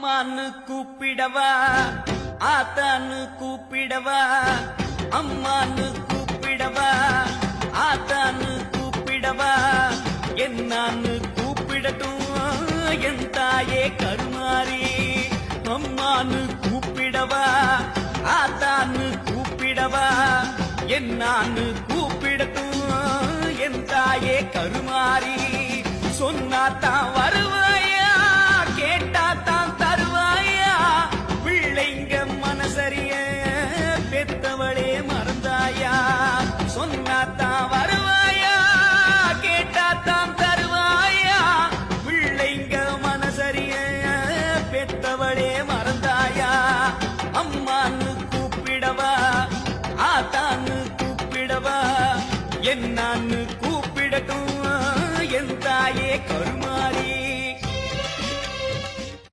அம்மான்னு கூப்பிடவா ஆத்தான்னு கூப்பிடவா அம்மான்னு கூப்பிடவா ஆத்தான்னு கூப்பிடவா என்னான்னு கூப்பிடட்டும் என் தாயே கருமாரி அம்மான்னு கூப்பிடவா ஆத்தான்னு கூப்பிடவா என்னான்னு கூப்பிடட்டும் என் தாயே கருமாரி சொன்னாத்தான் வருவாயா கேட்டாத்தான் தருவாயா பிள்ளைங்க மனசரிய பெத்தவளே மறந்தாயா சொன்னாத்தான் வருவாயா கேட்டாத்தான் தருவாயா பிள்ளைங்க மனசரிய பெத்தவளே மறந்தாயா அம்மான்னு கூப்பிடவா ஆத்தான்னு கூப்பிடவா என்னான்னு கூப்பிடட்டும் என் தாயே கருமா